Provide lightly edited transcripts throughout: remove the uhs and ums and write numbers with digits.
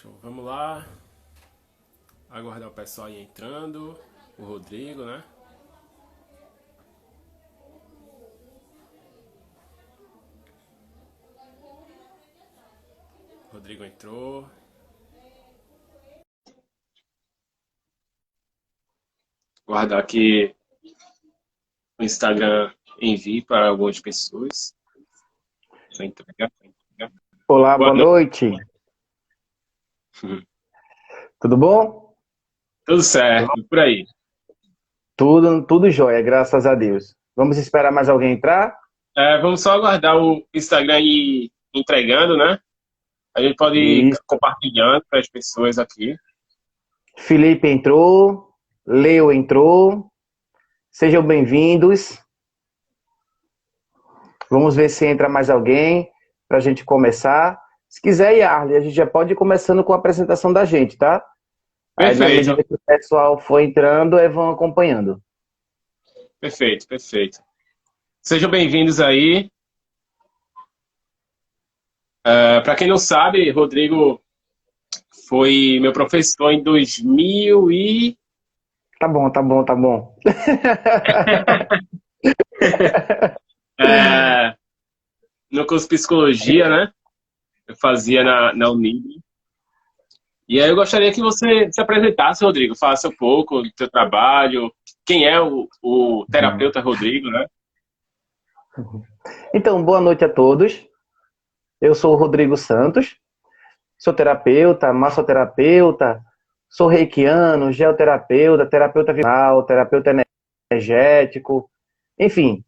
Show. Vamos lá. Aguardar o pessoal aí entrando. O Rodrigo, né? O Rodrigo entrou. Guardar aqui o Instagram envie para algumas pessoas. Deixa eu entregar. Olá, Boa boa noite. noite. Tudo bom? Tudo certo, por aí. Tudo jóia, graças a Deus. Vamos esperar mais alguém entrar? Vamos só aguardar o Instagram ir entregando, né? A gente pode ir Isso. compartilhando para as pessoas aqui. Felipe entrou, Leo entrou. Sejam bem-vindos. Vamos ver se entra mais alguém para a gente começar. Se quiser, Yarley, a gente já pode ir começando com a apresentação da gente, tá? Aí, na Perfeito, medida que o pessoal for entrando, vão acompanhando. perfeito, perfeito. Sejam bem-vindos aí. Para quem não sabe, Rodrigo foi meu professor em 2000 e... Tá bom, tá bom, tá bom. é, no curso de psicologia, né? Eu fazia na Unib. E aí eu gostaria que você se apresentasse, Rodrigo. Falasse um pouco do seu trabalho. Quem é o terapeuta Rodrigo, né? Então, boa noite a todos. Eu sou o Rodrigo Santos. Sou terapeuta, massoterapeuta, sou reikiano, geoterapeuta, terapeuta vital, terapeuta energético, enfim,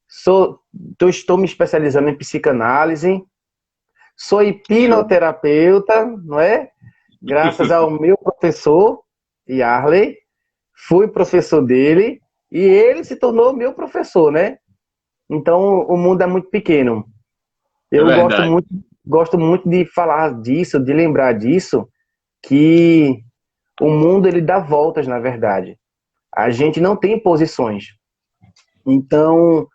estou me especializando em psicanálise, sou Show. hipnoterapeuta, não é? Graças ao meu professor, Yarley, fui professor dele e ele se tornou meu professor, né? Então, o mundo é muito pequeno. É Eu verdade. gosto muito de falar disso, de lembrar disso, que o mundo ele dá voltas, na verdade. A gente não tem posições. Então,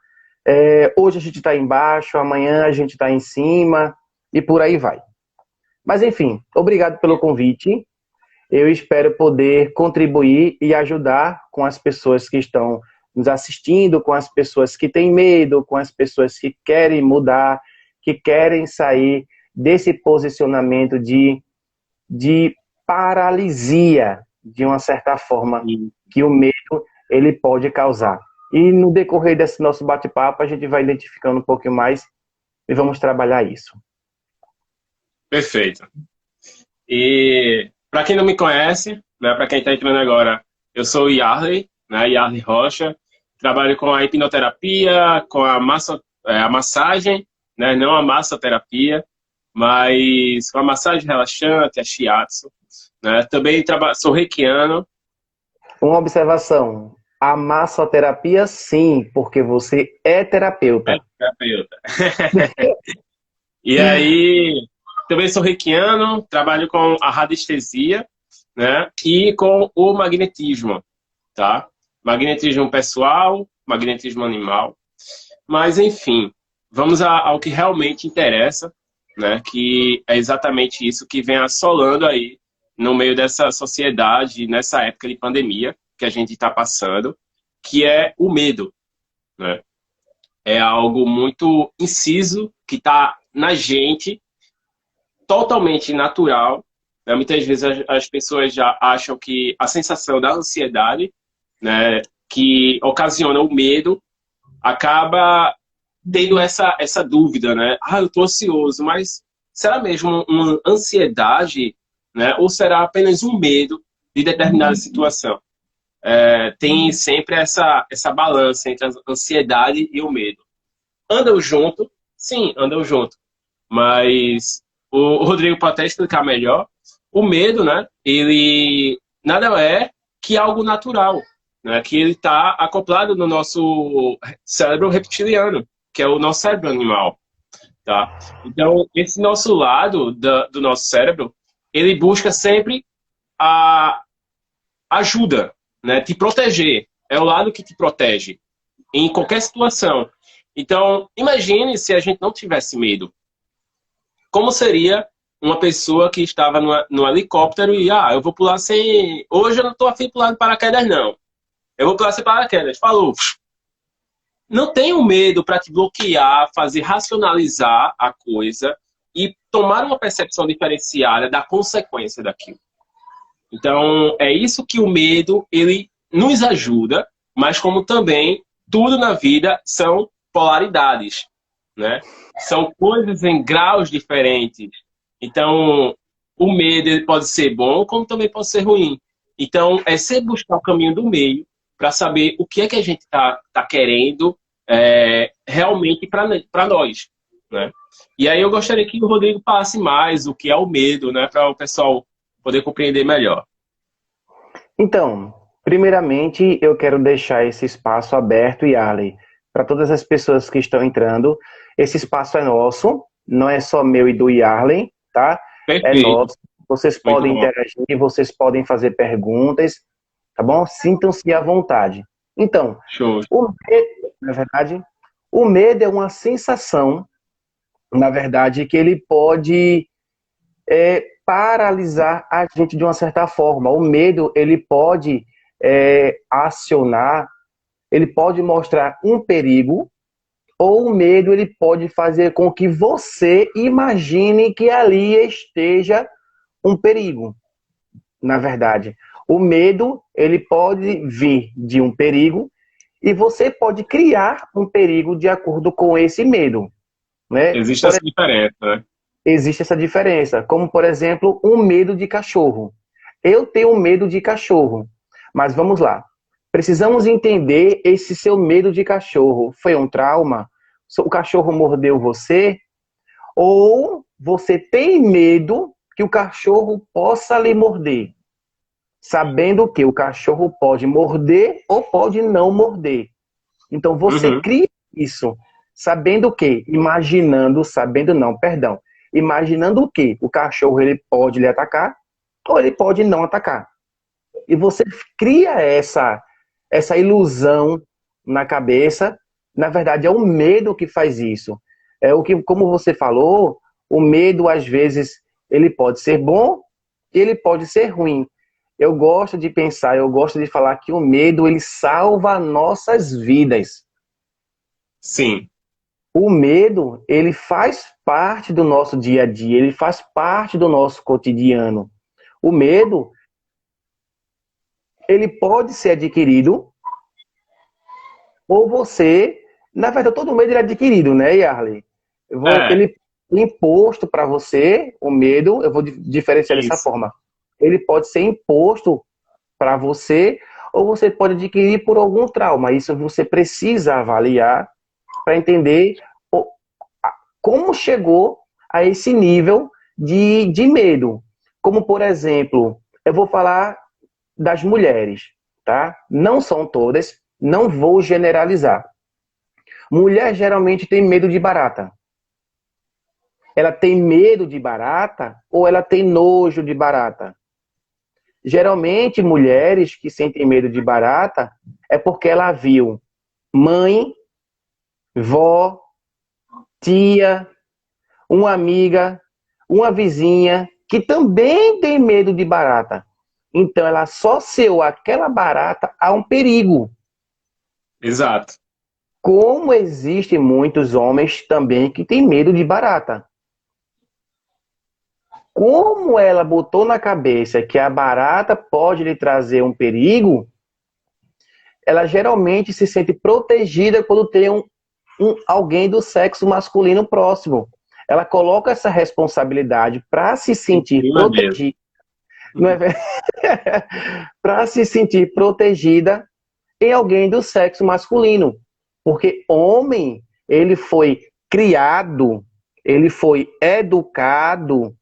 hoje a gente está embaixo, amanhã a gente está em cima e por aí vai. Mas enfim, obrigado pelo convite. Eu espero poder contribuir e ajudar com as pessoas que estão nos assistindo, com as pessoas que têm medo, com as pessoas que querem mudar, que querem sair desse posicionamento de paralisia, de uma certa forma, que o medo ele pode causar. E no decorrer desse nosso bate-papo, a gente vai identificando um pouquinho mais e vamos trabalhar isso. Perfeito. E para quem não me conhece, né, para quem está entrando agora, eu sou o Yarley, né, Yarley Rocha. Trabalho com a hipnoterapia, com a massagem, né, não a massoterapia, mas com a massagem relaxante, a shiatsu. Né. Também sou reikiano. Uma observação. A massoterapia, sim, porque você é É, terapeuta. terapeuta. E aí, também sou reikiano, trabalho com a radiestesia, né? E com o magnetismo, tá? Magnetismo pessoal, magnetismo animal. Mas, enfim, vamos ao que realmente interessa, né? Que é exatamente isso que vem assolando aí no meio dessa sociedade, nessa época de pandemia que a gente está passando, que é o medo, né? É algo muito inciso que está na gente, totalmente natural. Né? Muitas vezes as pessoas já acham que a sensação da ansiedade, né, que ocasiona o medo, acaba tendo essa dúvida, né? Ah, eu estou ansioso, mas será mesmo uma ansiedade, né? Ou será apenas um medo de determinada situação? Tem sempre essa balança entre a ansiedade e o medo. Andam junto? Sim, andam junto. Mas o Rodrigo pode até explicar melhor. O medo, né? Ele nada é que algo natural, né? Que ele está acoplado no nosso cérebro reptiliano, que é o nosso cérebro animal, tá? Então, esse nosso lado do nosso cérebro, ele busca sempre a ajuda, né? Te proteger. É o lado que te protege em qualquer situação. Então, imagine se a gente não tivesse medo. Como seria uma pessoa que estava no helicóptero e, eu vou pular sem... Hoje eu não estou afim de pular de paraquedas, não. Eu vou pular sem paraquedas. Falou. Não tenha medo para te bloquear, fazer racionalizar a coisa e tomar uma percepção diferenciada da consequência daquilo. Então, é isso que o medo, ele nos ajuda, mas como também tudo na vida são polaridades, né? São coisas em graus diferentes. Então, o medo ele pode ser bom, como também pode ser ruim. Então, é sempre buscar o caminho do meio para saber o que é que a gente tá querendo realmente para nós, né? E aí eu gostaria que o Rodrigo falasse mais o que é o medo, né? Para o pessoal poder compreender melhor. Então, primeiramente, eu quero deixar esse espaço aberto, Yarley, para todas as pessoas que estão entrando. Esse espaço é nosso, não é só meu e do Yarley, tá? Perfeito. É nosso. Vocês podem Muito bom. interagir, vocês podem fazer perguntas, tá bom? Sintam-se à vontade. Então, Show. o medo, na verdade, o medo é uma sensação, na verdade, que ele pode paralisar a gente de uma certa forma. O medo, ele pode acionar, ele pode mostrar um perigo, ou o medo, ele pode fazer com que você imagine que ali esteja um perigo. Na verdade, o medo, ele pode vir de um perigo e você pode criar um perigo de acordo com esse medo, né? Existe essa diferença, né? Existe essa diferença, como, por exemplo, um medo de cachorro. Eu tenho medo de cachorro, mas vamos lá. Precisamos entender esse seu medo de cachorro. Foi um trauma? O cachorro mordeu você? Ou você tem medo que o cachorro possa lhe morder? Sabendo que o cachorro pode morder ou pode não morder. Então você cria isso, sabendo que, imaginando o que o cachorro ele pode lhe atacar ou ele pode não atacar. E você cria essa ilusão na cabeça. Na verdade, é o medo que faz isso. É o que, como você falou, o medo às vezes ele pode ser bom e ele pode ser ruim. Eu gosto de pensar, eu gosto de falar que o medo ele salva nossas vidas. Sim. O medo, ele faz parte do nosso dia a dia, ele faz parte do nosso cotidiano. O medo, ele pode ser adquirido, ou você... Na verdade, todo medo ele é adquirido, né, Yarley? Ele é imposto para você, o medo, eu vou diferenciar dessa forma. Ele pode ser imposto para você, ou você pode adquirir por algum trauma. Isso você precisa avaliar para entender como chegou a esse nível de medo. Como, por exemplo, eu vou falar das mulheres, tá? Não são todas, não vou generalizar. Mulher geralmente tem medo de barata. Ela tem medo de barata ou ela tem nojo de barata? Geralmente, mulheres que sentem medo de barata é porque ela viu mãe, vó, tia, uma amiga, uma vizinha que também tem medo de barata. Então, ela associou aquela barata a um perigo. Exato. Como existem muitos homens também que têm medo de barata. Como ela botou na cabeça que a barata pode lhe trazer um perigo, ela geralmente se sente protegida quando tem alguém do sexo masculino próximo. Ela coloca essa responsabilidade para se sentir protegida. Não é para se sentir protegida em alguém do sexo masculino. Porque homem, ele foi criado, ele foi educado,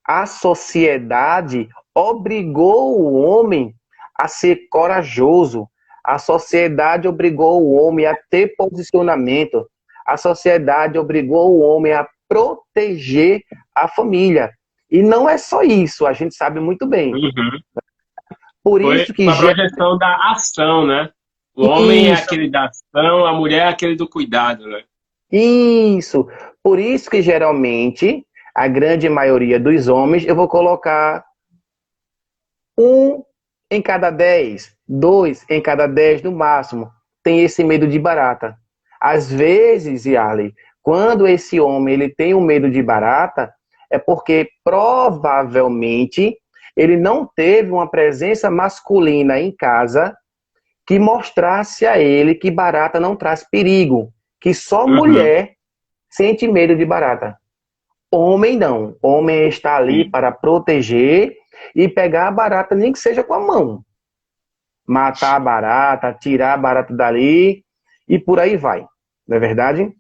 a sociedade obrigou o homem a ser corajoso, a sociedade obrigou o homem a ter posicionamento, a sociedade obrigou o homem a proteger a família. E não é só isso, a gente sabe muito bem. Por isso que a projeção da ação, né? O homem é aquele da ação, a mulher é aquele do cuidado, né? Isso. Por isso que geralmente a grande maioria dos homens, eu vou colocar 1 em cada 10, 2 em cada 10 no máximo, tem esse medo de barata. Às vezes, Yarley, quando esse homem ele tem um medo de barata, é porque provavelmente ele não teve uma presença masculina em casa que mostrasse a ele que barata não traz perigo, que só mulher sente medo de barata. Homem não. Homem está ali para proteger e pegar a barata, nem que seja com a mão. Matar a barata, tirar a barata dali e por aí vai. Não é verdade?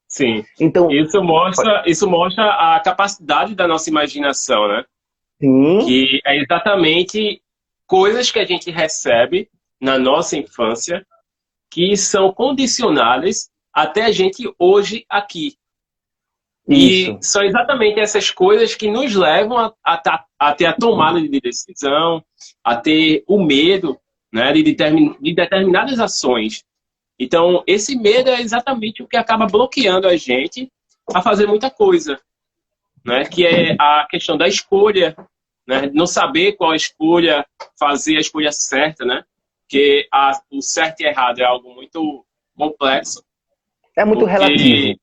Sim. Então, isso mostra a capacidade da nossa imaginação, né? sim. Que é exatamente coisas que a gente recebe na nossa infância que são condicionadas até a gente hoje aqui. Isso. E são exatamente essas coisas que nos levam a ter a tomada de decisão, a ter o medo, né, de determinadas ações. Então, esse medo é exatamente o que acaba bloqueando a gente a fazer muita coisa, né? Que é a questão da escolha, né? Não saber qual escolha, fazer a escolha certa, né? Porque o certo e errado é algo muito complexo. É muito relativo.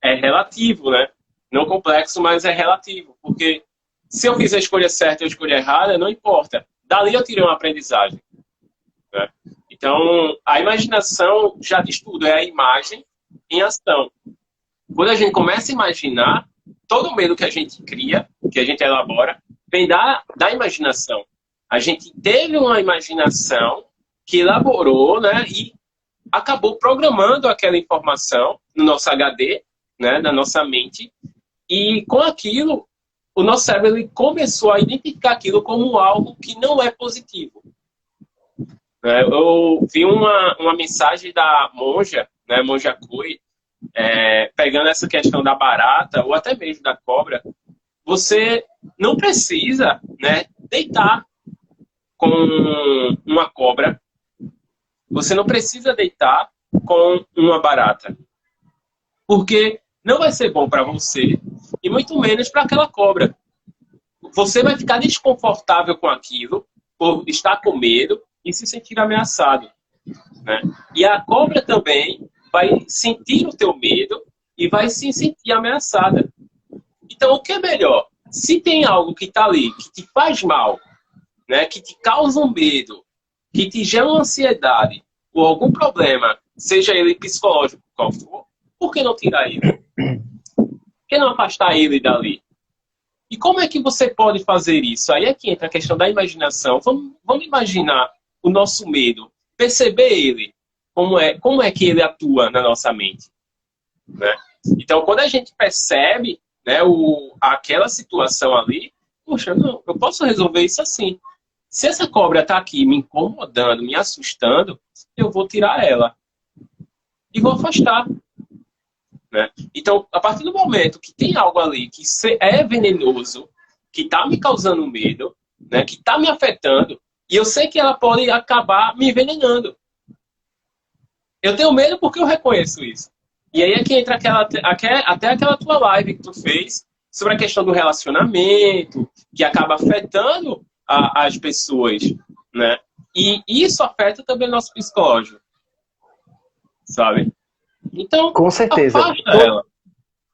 É relativo, né? Não complexo, mas é relativo. Porque se eu fizer a escolha certa e a escolha errada, não importa. Dali eu tirei uma aprendizagem, né? Então, a imaginação já diz tudo, é a imagem em ação. Quando a gente começa a imaginar, todo o medo que a gente cria, que a gente elabora, vem da imaginação. A gente teve uma imaginação que elaborou, né, e acabou programando aquela informação no nosso HD, né, na nossa mente, e com aquilo, o nosso cérebro ele começou a identificar aquilo como algo que não é positivo. Eu vi uma mensagem da monja, né, Monja Kui, pegando essa questão da barata, ou até mesmo da cobra. Você não precisa, né, deitar com uma cobra. Você não precisa deitar com uma barata. Porque não vai ser bom para você e muito menos para aquela cobra. Você vai ficar desconfortável com aquilo, por estar com medo e se sentir ameaçado, né? E a cobra também vai sentir o teu medo e vai se sentir ameaçada. Então, o que é melhor? Se tem algo que está ali, que te faz mal, né, que te causa um medo, que te gera uma ansiedade ou algum problema, seja ele psicológico, qual for, por que não tirar ele? Por que não afastar ele dali? E como é que você pode fazer isso? Aí é que entra a questão da imaginação. Vamos imaginar o nosso medo, perceber ele, como é que ele atua na nossa mente, né? Então, quando a gente percebe, né, aquela situação ali, poxa, não, eu posso resolver isso assim. Se essa cobra está aqui me incomodando, me assustando, eu vou tirar ela e vou afastar, né? Então, a partir do momento que tem algo ali que é venenoso, que está me causando medo, né, que está me afetando, e eu sei que ela pode acabar me envenenando. Eu tenho medo porque eu reconheço isso. E aí é que entra até aquela tua live que tu fez sobre a questão do relacionamento, que acaba afetando as pessoas, né? E isso afeta também o nosso psicológico, sabe? Então, com certeza. afasta ela.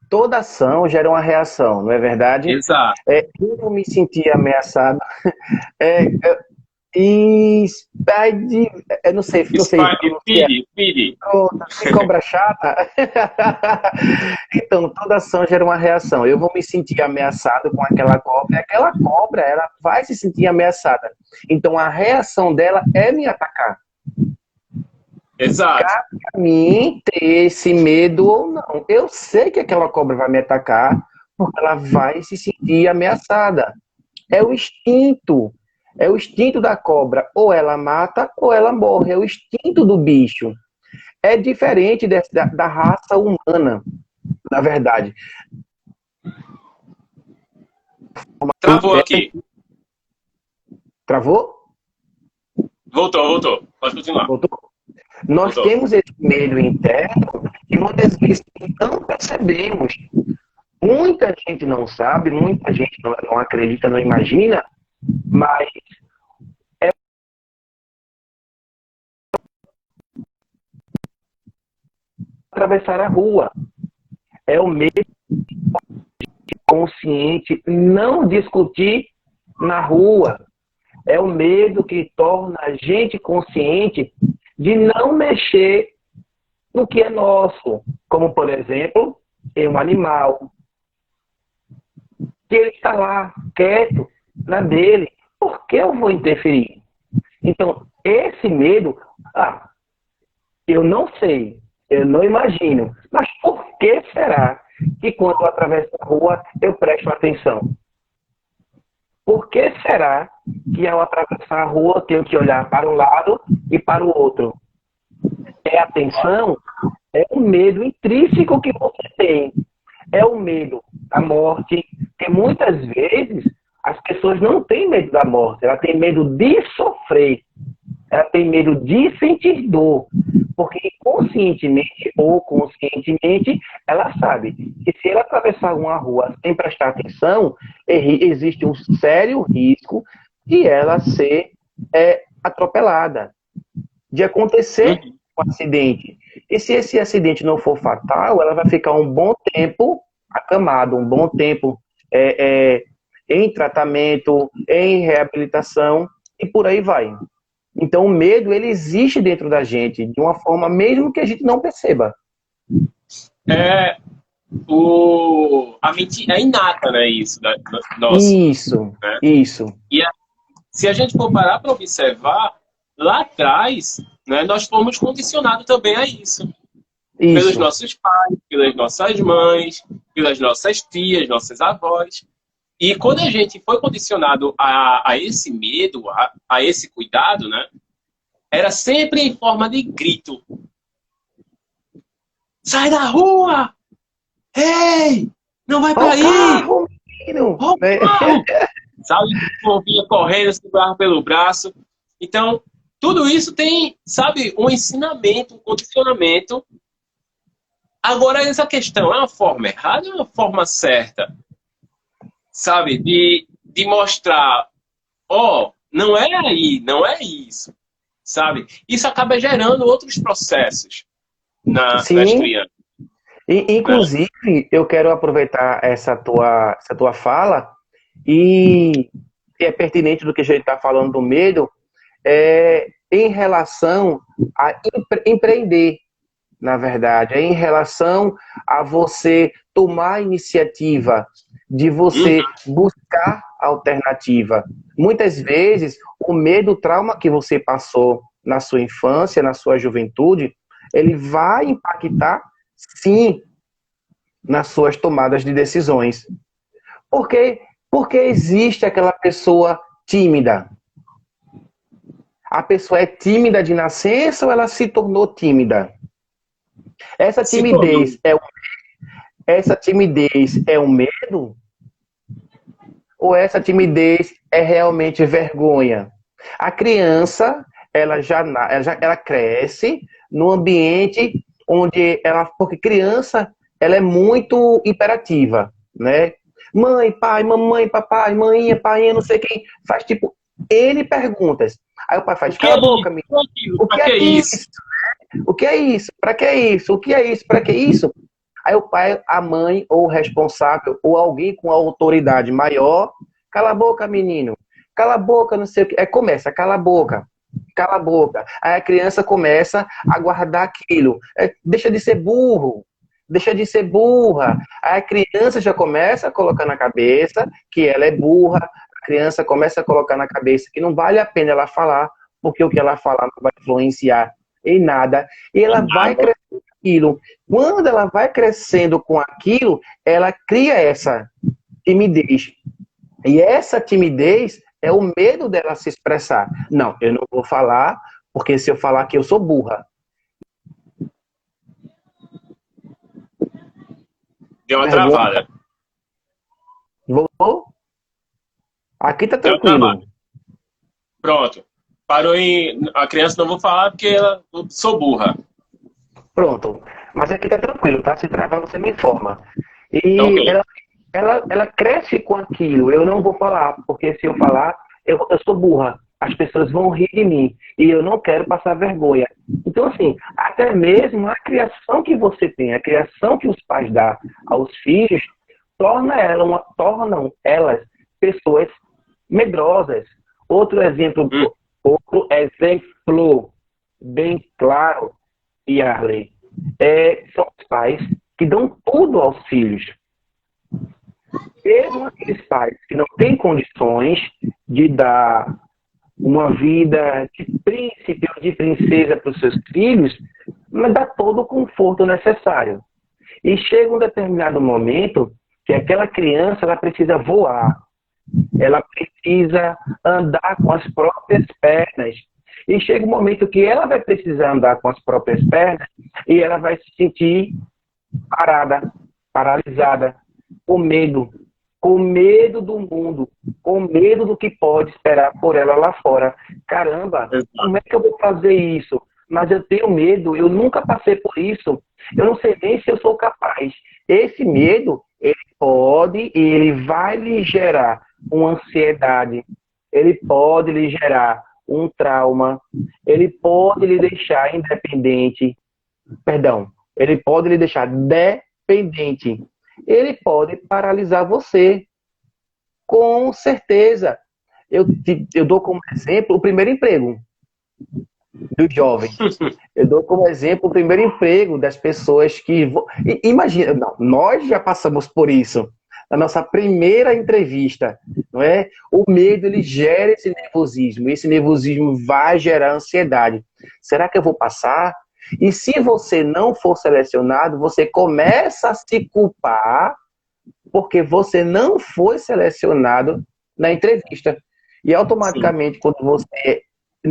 Toda ação gera uma reação, não é verdade? Exato. Eu me senti ameaçado. Eu não sei. Pire. Que cobra chata. Então, toda ação gera uma reação. Eu vou me sentir ameaçado com aquela cobra, e aquela cobra, ela vai se sentir ameaçada. Então, a reação dela é me atacar. Exato. Cabe a mim ter esse medo ou não. Eu sei que aquela cobra vai me atacar porque ela vai se sentir ameaçada. É o instinto. É o instinto da cobra. Ou ela mata ou ela morre. É o instinto do bicho. É diferente da raça humana, na verdade. Travou aqui. Travou? Voltou. Pode continuar. Voltou? Nós temos esse medo interno que muitas vezes não percebemos. Muita gente não sabe, muita gente não acredita, não imagina, mas atravessar a rua. É o medo consciente não discutir na rua. É o medo que torna a gente consciente de não mexer no que é nosso. Como, por exemplo, em um animal. Que ele está lá, quieto, na dele. Por que eu vou interferir? Então, esse medo, eu não sei, eu não imagino. Mas por que será que quando eu atravesso a rua, eu presto atenção? Por que será que ao atravessar a rua, eu tenho que olhar para um lado e para o outro? É atenção, é um medo intrínseco que você tem. É o medo da morte, que muitas vezes as pessoas não têm medo da morte, ela tem medo de sofrer, ela tem medo de sentir dor, porque inconscientemente ou conscientemente ela sabe que se ela atravessar uma rua sem prestar atenção, existe um sério risco de ela ser atropelada, de acontecer um acidente. E se esse acidente não for fatal, ela vai ficar um bom tempo acamada, um bom tempo em tratamento, em reabilitação e por aí vai. Então o medo, ele existe dentro da gente de uma forma mesmo que a gente não perceba. A mente é inata, né? Isso, nossa, isso, né? Isso. E se a gente for parar para observar, lá atrás, né, nós fomos condicionados também a isso. Pelos nossos pais, pelas nossas mães, pelas nossas tias, nossas avós. E quando a gente foi condicionado a esse medo, a esse cuidado, né, era sempre em forma de grito. Sai da rua! Ei! Não vai para aí! Carro, menino! Sabe? O povo vinha correndo, segurava pelo braço. Então, tudo isso tem, sabe, um ensinamento, um condicionamento. Agora, essa questão é uma forma errada ou é uma forma certa? Sabe? De mostrar, não é aí, não é isso. Sabe? Isso acaba gerando outros processos nas crianças. Inclusive, eu quero aproveitar essa tua fala e é pertinente do que a gente está falando do medo, em relação a empreender, na verdade, em relação a você tomar a iniciativa de você buscar alternativa. Muitas vezes, o medo, o trauma que você passou na sua infância, na sua juventude, ele vai impactar, sim, nas suas tomadas de decisões. Porque existe aquela pessoa tímida. A pessoa é tímida de nascença ou ela se tornou tímida? Essa timidez é um medo? Ou essa timidez é realmente vergonha? A criança, ela cresce no ambiente onde porque criança, ela é muito imperativa, né? Mãe, pai, mamãe, papai, mãinha, painha, não sei quem, faz tipo N perguntas. Aí o pai faz, cala a boca, menino. O que é isso? O que é isso? Para que isso? O que é isso? Para que isso? Aí o pai, a mãe, ou o responsável, ou alguém com autoridade maior, cala a boca, menino. Cala a boca, não sei o que. Começa, cala a boca. Cala a boca. Aí a criança começa a guardar aquilo. Deixa de ser burro. Deixa de ser burra. Aí a criança já começa a colocar na cabeça que ela é burra. A criança começa a colocar na cabeça que não vale a pena ela falar, porque o que ela falar não vai influenciar em nada. E ela vai crescendo com aquilo. Quando ela vai crescendo com aquilo, ela cria essa timidez. E essa timidez é o medo dela se expressar. Não, eu não vou falar, porque se eu falar que eu sou burra. Deu uma travada. Voltou? Aqui tá tranquilo. Pronto. Parou em... A criança não vou falar porque eu sou burra. Pronto. Mas aqui tá tranquilo, tá? Se travar, você me informa. E Ok. ela cresce com aquilo. Eu não vou falar, porque se eu falar, eu sou burra. As pessoas vão rir de mim. E eu não quero passar vergonha. Então, assim, até mesmo a criação que você tem, a criação que os pais dão aos filhos, tornam elas pessoas medrosas. Outro exemplo, Hum, outro exemplo bem claro, Yarley, são os pais que dão tudo aos filhos. Mesmo aqueles pais que não têm condições de dar uma vida de príncipe ou de princesa para os seus filhos, mas dá todo o conforto necessário. E chega um determinado momento que aquela criança ela precisa voar, ela precisa andar com as próprias pernas. E chega um momento que ela vai precisar andar com as próprias pernas e ela vai se sentir parada, paralisada, com medo do mundo, com medo do que pode esperar por ela lá fora. Caramba, exato. como é que eu vou fazer isso? Mas eu tenho medo, eu nunca passei por isso, eu não sei nem se eu sou capaz. Esse medo, ele vai lhe gerar uma ansiedade, ele pode lhe gerar um trauma, ele pode lhe deixar independente, perdão, ele pode lhe deixar dependente, ele pode paralisar você, com certeza. Eu dou como exemplo o primeiro emprego dos jovens. Eu dou como exemplo o primeiro emprego das pessoas que... Imagina, não, nós já passamos por isso. Na nossa primeira entrevista, não é? O medo, ele gera esse nervosismo. Esse nervosismo vai gerar ansiedade. Será que eu vou passar? E se você não for selecionado, você começa a se culpar porque você não foi selecionado na entrevista. E Sim. automaticamente, quando você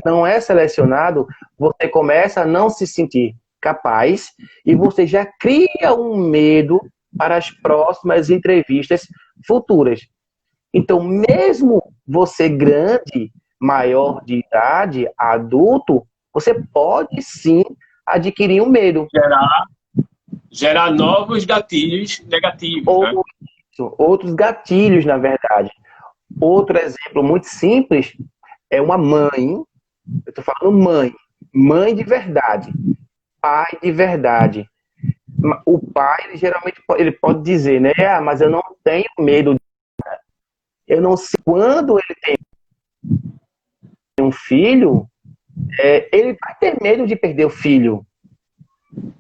não é selecionado, você começa a não se sentir capaz e você já cria um medo para as próximas entrevistas futuras. Então, mesmo você grande, maior de idade, adulto, você pode sim adquirir um medo. Gerar, gerar novos gatilhos negativos, né? Ou outros gatilhos, na verdade. Outro exemplo muito simples é uma mãe, eu estou falando mãe de verdade, pai de verdade. O pai, ele, geralmente, ele pode dizer, né? Ah, mas eu não tenho medo. Eu não sei quando ele tem um filho, ele vai ter medo de perder o filho.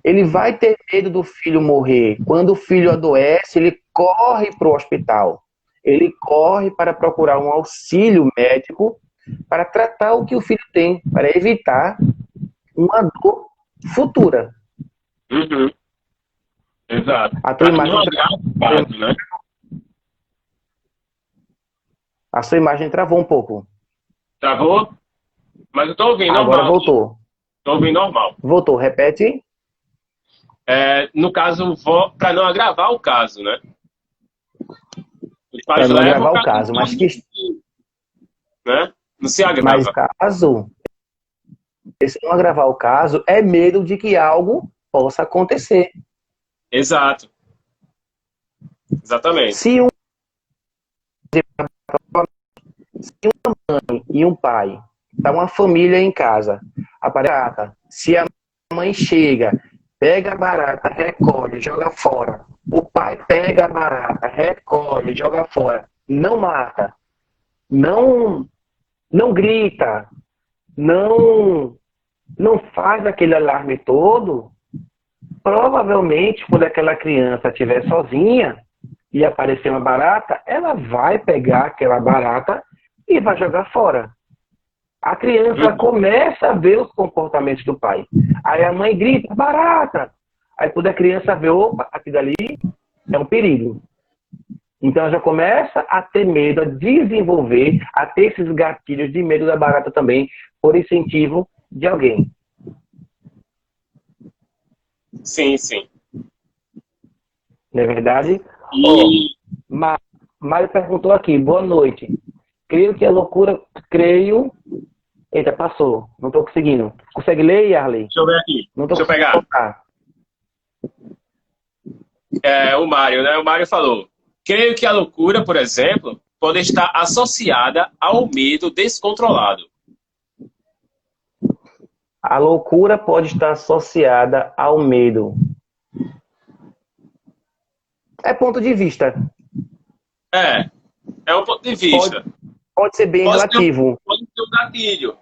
Ele vai ter medo do filho morrer. Quando o filho adoece, ele corre para o hospital. Ele corre para procurar um auxílio médico para tratar o que o filho tem, para evitar uma dor futura. Uhum. Exato. A tua Para que não imagem, agrave o caso, né? a sua imagem travou um pouco. Travou? Mas eu estou ouvindo Agora normal. voltou. Estou ouvindo normal. Voltou. Repete. No caso, para não agravar o caso, né? Os Para pais não levam agravar o para caso. não, né? Não se Mas agrava. caso, se não agravar o caso, é medo de que algo possa acontecer. Exato. Exatamente. Se uma mãe e um pai, tá uma família em casa, a barata, se a mãe chega, pega a barata, recolhe, joga fora. O pai pega a barata, recolhe, joga fora. Não mata, não, não grita, não, não faz aquele alarme todo. Provavelmente, quando aquela criança estiver sozinha e aparecer uma barata, ela vai pegar aquela barata e vai jogar fora. A criança Uhum. começa a ver os comportamentos do pai. Aí a mãe grita, barata! Aí quando a criança vê, opa, aquilo ali é um perigo. Então ela já começa a ter medo, a desenvolver, a ter esses gatilhos de medo da barata também, por incentivo de alguém. Sim, sim. Não é verdade? Ó, E Mário perguntou aqui, boa noite. Creio que a loucura, creio... Eita, passou. Não estou conseguindo. Consegue ler, Yarley? deixa eu ver aqui. Não estou Deixa eu conseguindo pegar. colocar. o Mário, né? O Mário falou: creio que a loucura, por exemplo, pode estar associada ao medo descontrolado. A loucura pode estar associada ao medo. É ponto de vista. É um ponto de vista. Pode ser bem relativo. Pode ser um gatilho.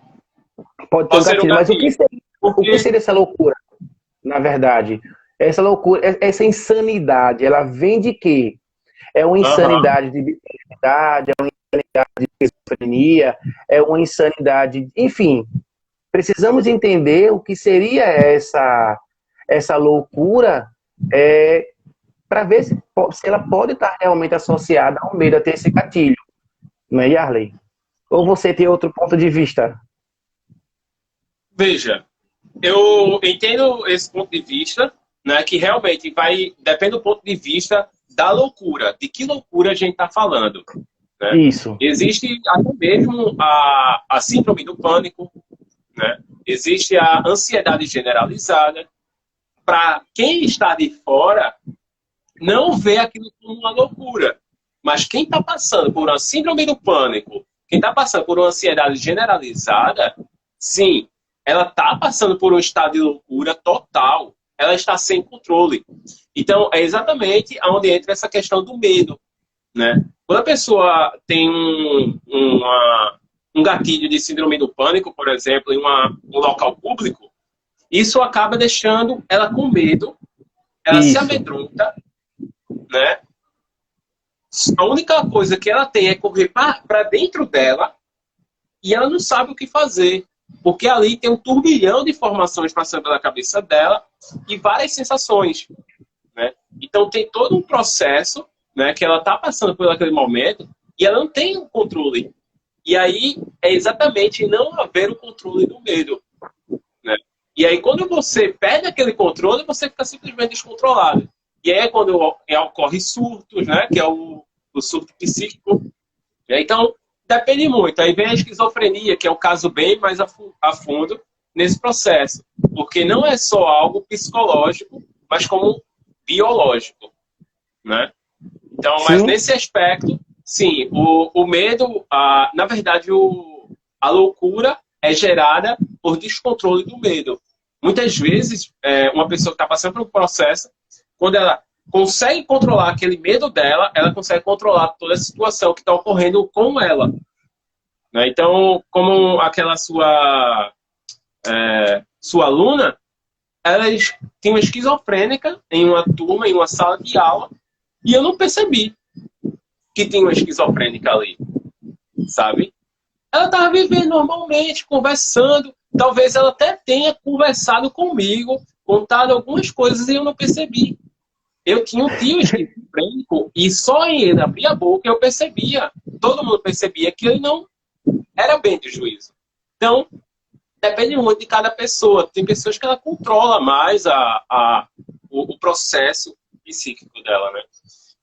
Pode ter um ser um gatilho. Mas o que gatilho. seria essa loucura, na verdade? Essa loucura, essa insanidade, ela vem de quê? É uma insanidade de bipolaridade, é uma insanidade de esquizofrenia, é uma insanidade... Enfim, precisamos entender o que seria essa loucura para ver se ela pode estar realmente associada ao medo, a ter esse gatilho. Não é, Yarley? Ou você tem outro ponto de vista? Veja, eu entendo esse ponto de vista, né, que realmente depende do ponto de vista da loucura, de que loucura a gente está falando. Né? Isso. Existe até mesmo a síndrome do pânico, né? Existe a ansiedade generalizada. Para quem está de fora, não vê aquilo como uma loucura. Mas quem está passando por uma síndrome do pânico, quem está passando por uma ansiedade generalizada, sim, ela está passando por um estado de loucura total. Ela está sem controle. Então, é exatamente onde entra essa questão do medo. Né? Quando a pessoa tem um gatilho de síndrome do pânico, por exemplo, em um local público, isso acaba deixando ela com medo, ela se amedronta, né? A única coisa que ela tem é correr para dentro dela e ela não sabe o que fazer. Porque ali tem um turbilhão de informações passando pela cabeça dela e várias sensações. Né? Então tem todo um processo, né, que ela está passando por aquele momento e ela não tem o controle. E aí é exatamente não haver o controle do medo. Né? E aí quando você perde aquele controle, você fica simplesmente descontrolado. E aí é quando ocorre surtos, né, que é o surto psíquico. Então, depende muito. Aí vem a esquizofrenia, que é um caso bem mais a fundo nesse processo. Porque não é só algo psicológico, mas como biológico. Né? Então, mas nesse aspecto, sim, o medo, na verdade, a loucura é gerada por descontrole do medo. Muitas vezes, uma pessoa que está passando por um processo, quando ela consegue controlar aquele medo dela, ela consegue controlar toda a situação que está ocorrendo com ela. Né? Então, como aquela sua aluna, ela tinha uma esquizofrênica em uma turma, em uma sala de aula, e eu não percebi que tinha uma esquizofrênica ali, sabe? Ela estava vivendo normalmente, conversando. Talvez ela até tenha conversado comigo, contado algumas coisas e eu não percebi. Eu tinha um tio esquizofrênico e só em ele abrir a boca eu percebia. Todo mundo percebia que ele não era bem de juízo. Então, depende muito de cada pessoa. Tem pessoas que ela controla mais o processo psíquico dela, né?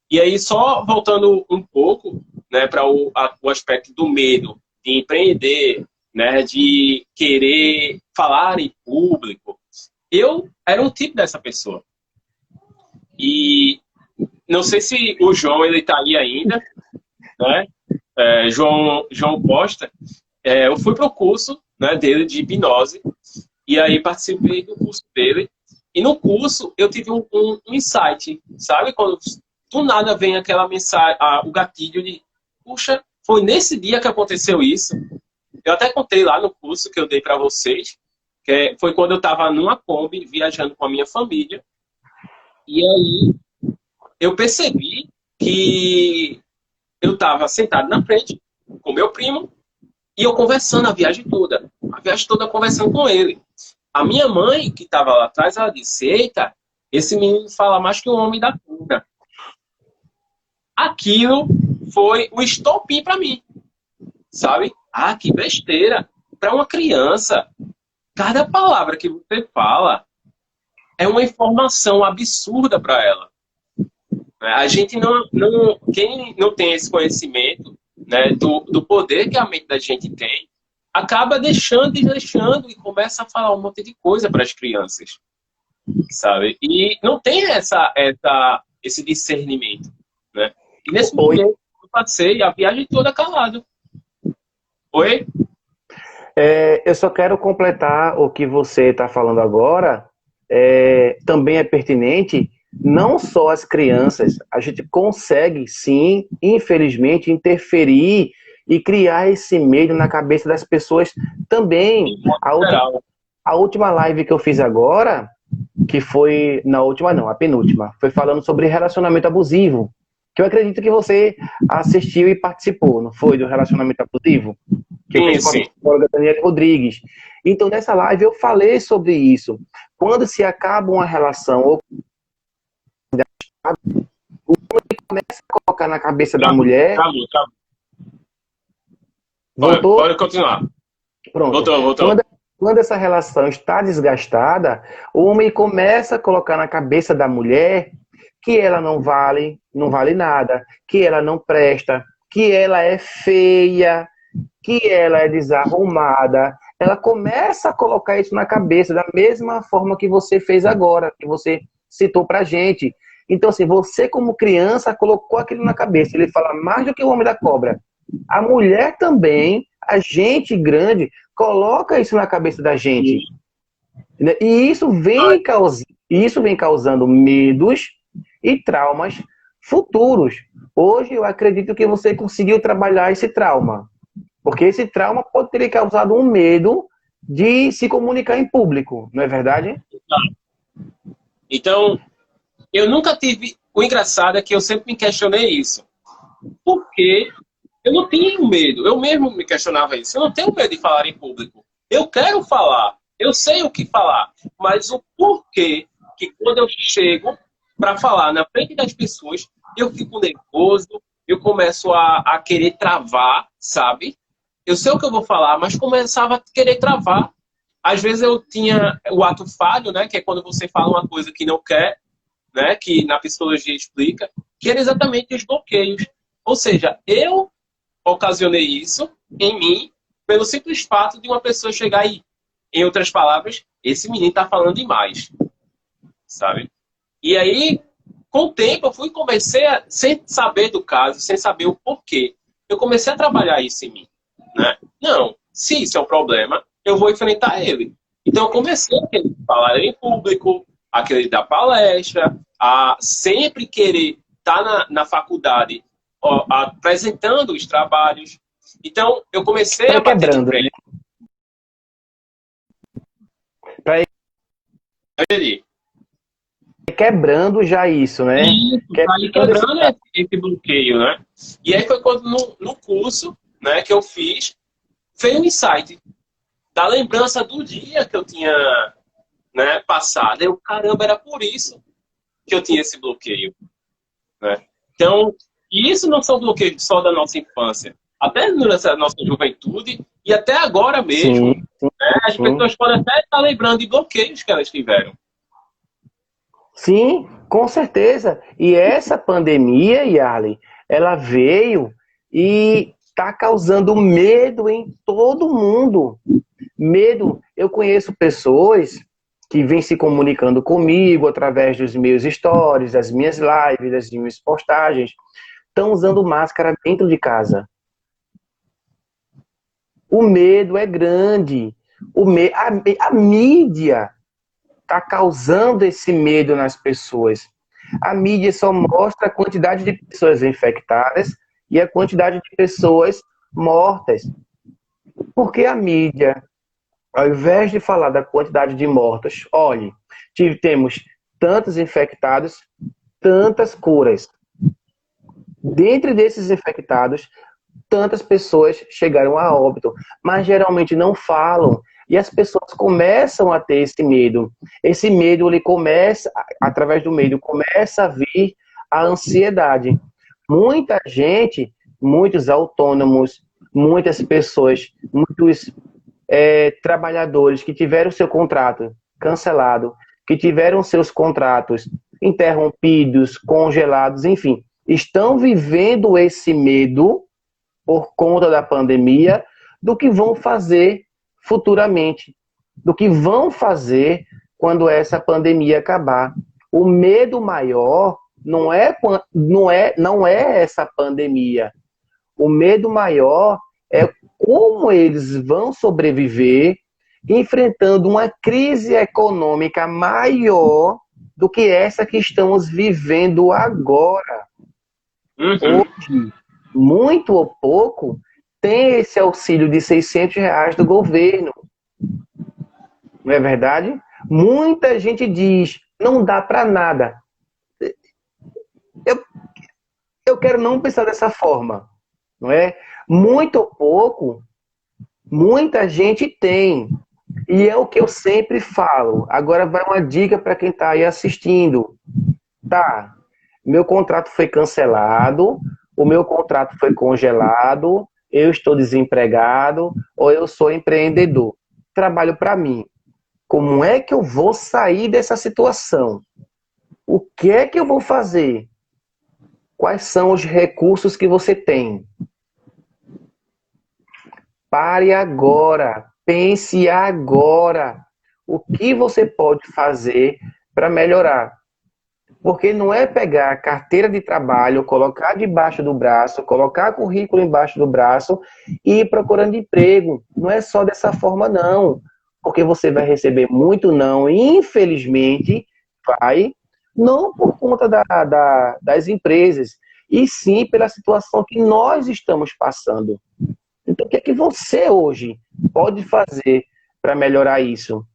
E aí, só voltando um pouco, né, para o aspecto do medo de empreender, né, de querer falar em público, eu era um tipo dessa pessoa. E não sei se o João ele está aí ainda, né? João Costa. Eu fui para o curso, né, dele de hipnose e aí participei do curso dele. E no curso eu tive um insight, sabe? Quando do nada vem aquela mensagem, o gatilho de, puxa, foi nesse dia que aconteceu isso. Eu até contei lá no curso que eu dei para vocês, que foi quando eu estava numa Kombi viajando com a minha família. E aí eu percebi que eu estava sentado na frente com meu primo e eu conversando a viagem toda conversando com ele. A minha mãe, que estava lá atrás, ela disse, eita, esse menino fala mais que o homem da cura. Aquilo foi o estopim para mim, sabe? Que besteira. Para uma criança, cada palavra que você fala é uma informação absurda para ela. A gente quem não tem esse conhecimento, né, do poder que a mente da gente tem, acaba deixando e começa a falar um monte de coisa para as crianças, sabe? E não tem esse discernimento, né? E nesse momento, eu passei a viagem toda calado. Oi? Eu só quero completar o que você está falando agora. Também é pertinente, não só as crianças, a gente consegue, sim, infelizmente, interferir e criar esse medo na cabeça das pessoas também. A última live que eu fiz agora, que foi, na última não, a penúltima, foi falando sobre relacionamento abusivo, que eu acredito que você assistiu e participou, não foi, do relacionamento abusivo? Que eu fiz com a psicóloga Daniela Rodrigues. Então, nessa live eu falei sobre isso. Quando se acaba uma relação, ou o homem começa a colocar na cabeça da mulher... Voltou? Pode continuar. Pronto. Voltou. Quando essa relação está desgastada, o homem começa a colocar na cabeça da mulher que ela não vale nada, que ela não presta, que ela é feia, que ela é desarrumada. Ela começa a colocar isso na cabeça da mesma forma que você fez agora, que você citou pra gente. Então, assim, você como criança colocou aquilo na cabeça. Ele fala mais do que o homem da cobra. A mulher também, a gente grande, coloca isso na cabeça da gente. E isso vem causando medos e traumas futuros. Hoje eu acredito que você conseguiu trabalhar esse trauma. Porque esse trauma pode ter causado um medo de se comunicar em público, não é verdade? Então, eu nunca tive... O engraçado é que eu sempre me questionei isso. Porque eu não tenho medo. Eu mesmo me questionava isso. Eu não tenho medo de falar em público. Eu quero falar. Eu sei o que falar. Mas o porquê que quando eu chego para falar na frente das pessoas, eu fico nervoso, eu começo a querer travar, sabe? Eu sei o que eu vou falar, mas começava a querer travar. Às vezes eu tinha o ato falho, né? Que é quando você fala uma coisa que não quer, né? Que na psicologia explica, que era exatamente os bloqueios. Ou seja, eu ocasionei isso em mim pelo simples fato de uma pessoa chegar aí. Em outras palavras, esse menino tá falando demais, sabe? E aí, com o tempo, comecei a, sem saber do caso, sem saber o porquê, eu comecei a trabalhar isso em mim. Né? Não, se isso é um problema, eu vou enfrentar ele. Então, eu comecei a querer falar em público, a querer dar palestra, a sempre querer estar na faculdade apresentando os trabalhos. Então, eu comecei a bater de frente. Quebrando já isso, né? Quebrando esse bloqueio, né? E aí foi quando no curso, né, que eu fiz, veio um insight da lembrança do dia que eu tinha, né, passado. Eu, caramba, era por isso que eu tinha esse bloqueio, né? Então, e isso não são bloqueios só da nossa infância. Até durante a nossa juventude e até agora mesmo. Sim, né? As pessoas podem até estar lembrando de bloqueios que elas tiveram. Sim, com certeza. E essa pandemia, Yarley, ela veio e está causando medo em todo mundo. Medo. Eu conheço pessoas que vêm se comunicando comigo através dos meus stories, das minhas lives, das minhas postagens, estão usando máscara dentro de casa. O medo é grande. A mídia está causando esse medo nas pessoas. A mídia só mostra a quantidade de pessoas infectadas e a quantidade de pessoas mortas. Porque a mídia, ao invés de falar da quantidade de mortos, olhe, temos tantos infectados, tantas curas. Dentre desses infectados, tantas pessoas chegaram a óbito, mas geralmente não falam. E as pessoas começam a ter esse medo. Esse medo, ele começa, através do medo, começa a vir a ansiedade. Muita gente, muitos autônomos, muitas pessoas, muitos trabalhadores que tiveram seu contrato cancelado, que tiveram seus contratos interrompidos, congelados, enfim, estão vivendo esse medo por conta da pandemia do que vão fazer futuramente, do que vão fazer quando essa pandemia acabar. O medo maior não é essa pandemia. O medo maior é como eles vão sobreviver enfrentando uma crise econômica maior do que essa que estamos vivendo agora. Hoje, muito ou pouco, tem esse auxílio de R$ 600 do governo. Não é verdade? Muita gente diz, não dá para nada. Eu quero não pensar dessa forma, não é? Muito ou pouco, muita gente tem. E é o que eu sempre falo. Agora vai uma dica para quem está aí assistindo. Tá, meu contrato foi cancelado, o meu contrato foi congelado, eu estou desempregado ou eu sou empreendedor. Trabalho para mim. Como é que eu vou sair dessa situação? O que é que eu vou fazer? Quais são os recursos que você tem? Pare agora. Pense agora. O que você pode fazer para melhorar? Porque não é pegar a carteira de trabalho, colocar debaixo do braço, colocar currículo embaixo do braço e ir procurando emprego. Não é só dessa forma, não. Porque você vai receber muito não. Infelizmente, vai. Não por conta das empresas, e sim pela situação que nós estamos passando. Então, o que é que você hoje pode fazer para melhorar isso?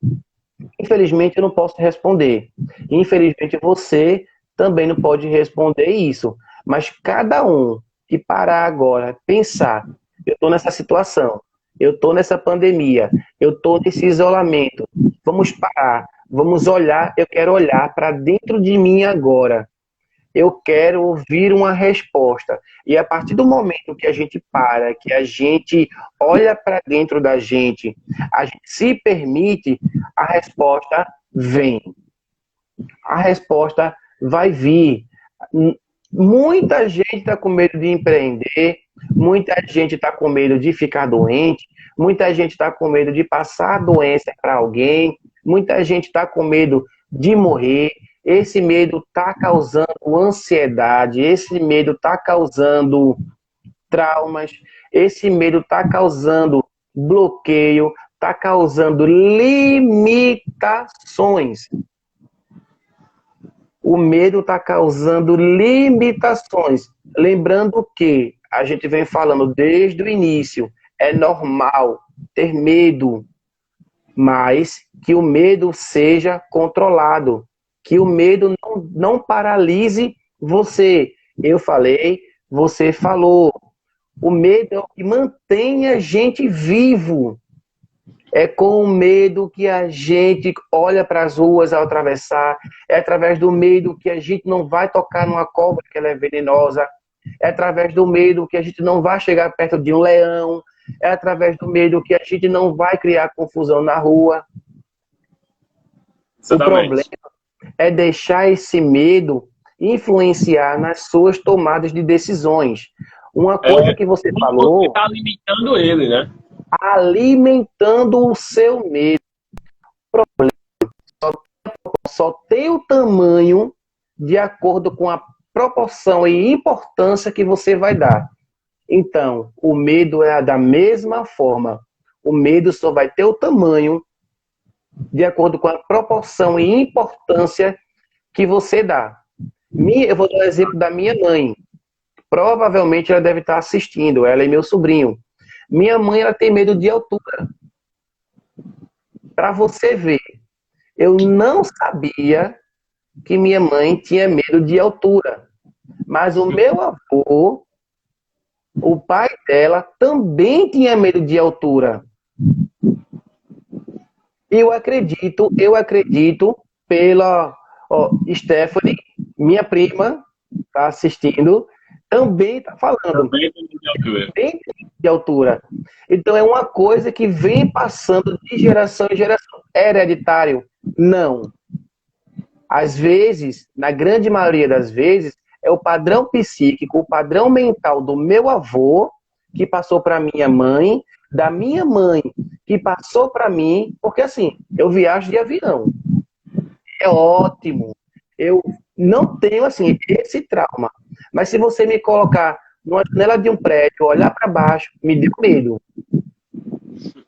Infelizmente, eu não posso responder. Infelizmente, você também não pode responder isso. Mas cada um que parar agora, pensar, eu estou nessa situação, eu estou nessa pandemia, eu estou nesse isolamento, vamos parar, vamos olhar, eu quero olhar para dentro de mim agora. Eu quero ouvir uma resposta. E a partir do momento que a gente para, que a gente olha para dentro da gente, a gente se permite, a resposta vem. A resposta vai vir. Muita gente está com medo de empreender, muita gente está com medo de ficar doente, muita gente está com medo de passar a doença para alguém, muita gente está com medo de morrer. Esse medo está causando ansiedade, esse medo está causando traumas, esse medo está causando bloqueio, está causando limitações. O medo está causando limitações. Lembrando que a gente vem falando desde o início, é normal ter medo, mas que o medo seja controlado. Que o medo não paralise você. Eu falei, você falou. O medo é o que mantém a gente vivo. É com o medo que a gente olha para as ruas ao atravessar. É através do medo que a gente não vai tocar numa cobra que ela é venenosa. É através do medo que a gente não vai chegar perto de um leão. É através do medo que a gente não vai criar confusão na rua. Exatamente. O problema é deixar esse medo influenciar nas suas tomadas de decisões. Uma coisa que você falou... Você está alimentando ele, né? Alimentando o seu medo. O problema só tem o tamanho de acordo com a proporção e importância que você vai dar. Então, o medo é da mesma forma. O medo só vai ter o tamanho de acordo com a proporção e importância que você dá. Eu vou dar o exemplo da minha mãe. Provavelmente ela deve estar assistindo, ela e meu sobrinho. Minha mãe, ela tem medo de altura. Para você ver, eu não sabia que minha mãe tinha medo de altura. Mas o meu avô, o pai dela, também tinha medo de altura. Eu acredito pela Stephanie, minha prima, está assistindo, também está falando. Também de altura. Então é uma coisa que vem passando de geração em geração. É hereditário? Não. Às vezes, na grande maioria das vezes, é o padrão psíquico, o padrão mental do meu avô, que passou para minha mãe, da minha mãe, que passou para mim, porque assim, eu viajo de avião. É ótimo. Eu não tenho, assim, esse trauma. Mas se você me colocar numa janela de um prédio, olhar para baixo, me deu medo.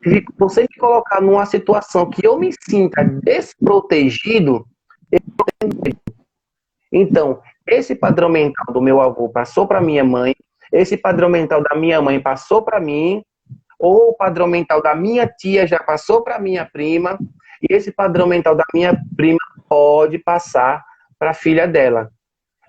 Se você me colocar numa situação que eu me sinta desprotegido, então, esse padrão mental do meu avô passou para minha mãe, esse padrão mental da minha mãe passou para mim, ou o padrão mental da minha tia já passou para minha prima, e esse padrão mental da minha prima pode passar para a filha dela.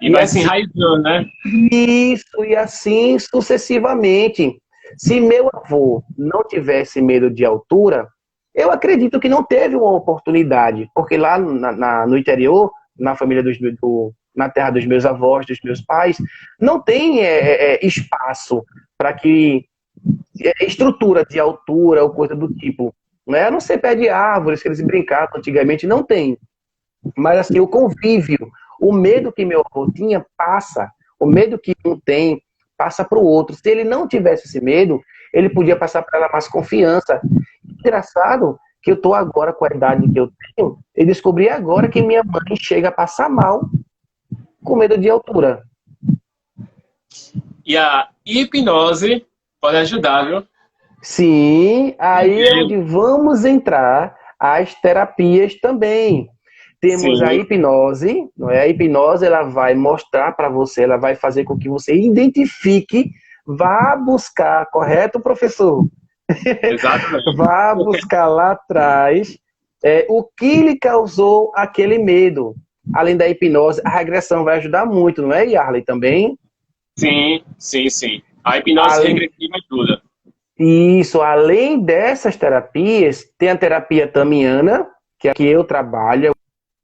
E vai se enraizando, né? Isso, e assim sucessivamente. Se meu avô não tivesse medo de altura, eu acredito que não teve uma oportunidade, porque lá no interior, na família na terra dos meus avós, dos meus pais, não tem espaço para que estrutura de altura ou coisa do tipo. Né? A não ser pé de árvores, que eles brincavam antigamente, não tem. Mas assim, o convívio, o medo que meu avô tinha, passa. O medo que um tem, passa para o outro. Se ele não tivesse esse medo, ele podia passar para ela mais confiança. Engraçado que eu estou agora com a idade que eu tenho, e descobri agora que minha mãe chega a passar mal com medo de altura. E a hipnose pode ajudar, viu? Sim, aí é onde vamos entrar as terapias também. Temos a Sim, hipnose, não é? A hipnose ela vai mostrar para você, ela vai fazer com que você identifique, vá buscar, correto, professor? exatamente. Vá buscar lá atrás o que lhe causou aquele medo. Além da hipnose, a regressão vai ajudar muito, não é, Yarley, também? Sim, sim, sim. A hipnose Além, regressiva ajuda. isso, além dessas terapias, tem a terapia tamiana, que é a que eu trabalho,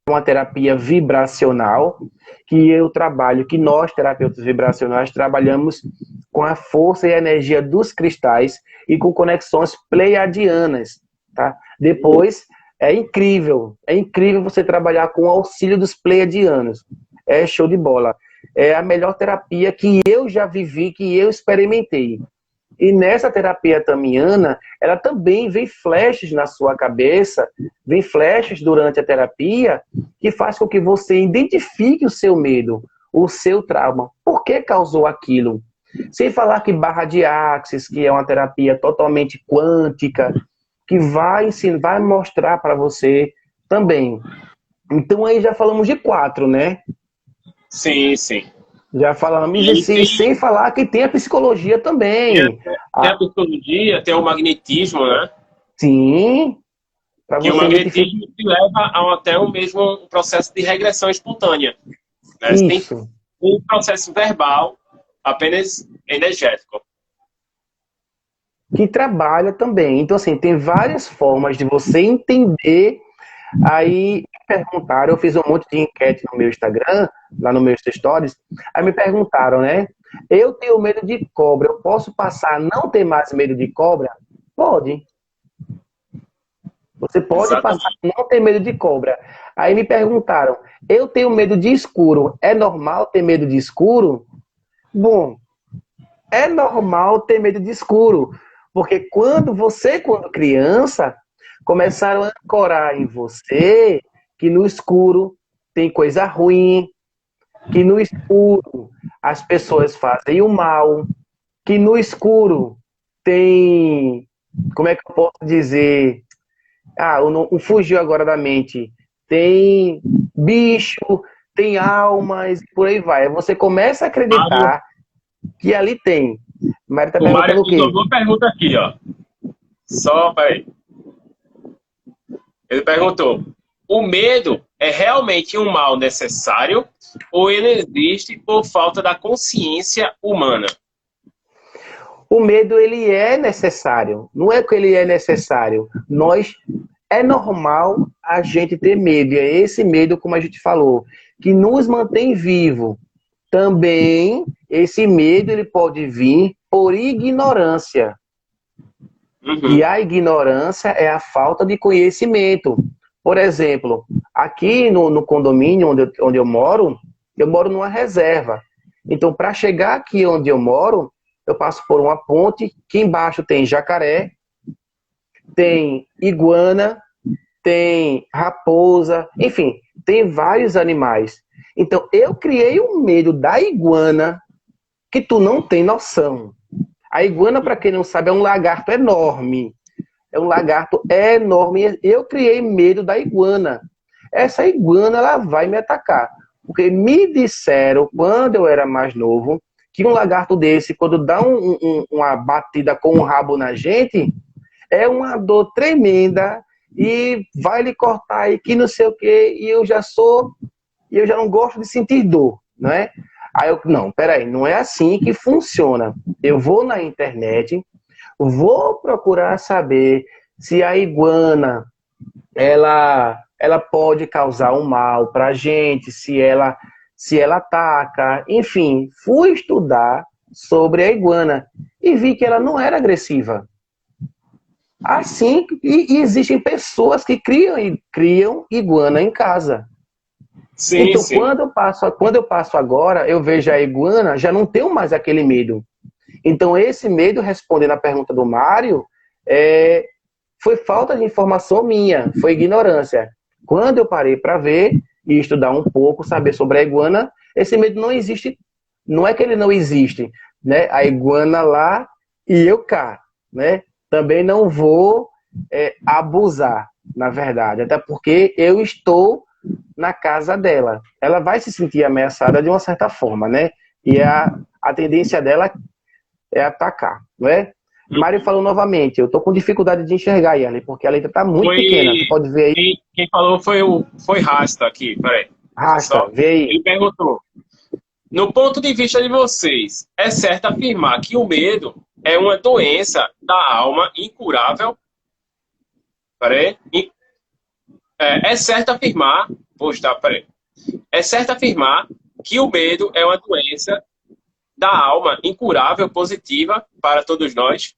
uma terapia vibracional, que eu trabalho, que nós, terapeutas vibracionais, trabalhamos com a força e a energia dos cristais e com conexões pleiadianas, tá? Depois, é incrível você trabalhar com o auxílio dos pleiadianos. É show de bola. É a melhor terapia que eu já vivi, que eu experimentei. E nessa terapia tamiana, ela também vem flashes na sua cabeça, vem flashes durante a terapia, que faz com que você identifique o seu medo, o seu trauma. Por que causou aquilo? Sem falar que barra de axis, que é uma terapia totalmente quântica, que vai ensinar, vai mostrar para você também. Então aí já falamos de 4, né? Sim, sim. Já falamos E de aí 6, sem falar que tem a psicologia também. tem a psicologia, tem o magnetismo, né? Sim, para Que o você identificar. magnetismo te leva até o mesmo processo de regressão espontânea. Né? Você tem Isso, um processo verbal apenas energético. que trabalha também. Então, assim, tem várias formas de você entender. Aí me perguntaram, eu fiz um monte de enquete no meu Instagram, lá no meus stories, aí me perguntaram, né? Eu tenho medo de cobra, eu posso passar a não ter mais medo de cobra? Pode. Você pode passar Exatamente. a não ter medo de cobra. Aí me perguntaram, eu tenho medo de escuro, é normal ter medo de escuro? Bom, é normal ter medo de escuro, porque quando criança, começaram a ancorar em você que no escuro tem coisa ruim, que no escuro as pessoas fazem o mal, que no escuro tem, como é que eu posso dizer? Fugiu agora da mente. Tem bicho, tem almas, por aí vai. Você começa a Mário, acreditar que ali tem. Mário tá o Mário perguntando o fez uma quê? boa pergunta aqui, ó. Só, peraí. Ele perguntou: o medo é realmente um mal necessário ou ele existe por falta da consciência humana? O medo, ele é necessário. Não é que ele é necessário. É normal a gente ter medo. E é esse medo, como a gente falou, que nos mantém vivo. Também, esse medo, ele pode vir por ignorância. E Uhum. a ignorância é a falta de conhecimento. Por exemplo, aqui no condomínio onde eu moro numa reserva. Então, para chegar aqui onde eu moro, eu passo por uma ponte que embaixo tem jacaré, tem iguana, tem raposa, enfim, tem vários animais. Então, eu criei um medo da iguana que tu não tem noção. A iguana, para quem não sabe, é um lagarto enorme. É um lagarto enorme. Eu criei medo da iguana. Essa iguana, ela vai me atacar. Porque me disseram, quando eu era mais novo, que um lagarto desse, quando dá uma batida com o rabo na gente, é uma dor tremenda e vai lhe cortar e que não sei o quê. E eu já não gosto de sentir dor, não é? Aí eu, não, peraí, não é assim que funciona. Eu vou na internet, vou procurar saber se a iguana, ela pode causar um mal pra gente, se ela ataca. Enfim, fui estudar sobre a iguana e vi que ela não era agressiva. Assim, e existem pessoas que criam iguana em casa. Sim, Então, sim. quando eu passo agora, eu vejo a iguana, já não tenho mais aquele medo. Então, esse medo, respondendo à pergunta do Mário, foi falta de informação minha, foi ignorância. Quando eu parei para ver e estudar um pouco, saber sobre a iguana, esse medo não existe. Não é que ele não existe, né? A iguana lá e eu cá, né? Também não vou abusar, na verdade, até porque eu estou na casa dela. Ela vai se sentir ameaçada de uma certa forma, né? E a tendência dela é atacar, não é? Mário falou novamente, eu tô com dificuldade de enxergar, Yarley, porque a letra tá muito pequena. Tu pode ver aí? Quem falou foi Rasta aqui, peraí. Rasta, Só. vê aí. Ele perguntou: no ponto de vista de vocês, é certo afirmar que o medo é uma doença da alma incurável? Peraí. É certo afirmar. Peraí. É certo afirmar que o medo é uma doença da alma incurável, positiva para todos nós?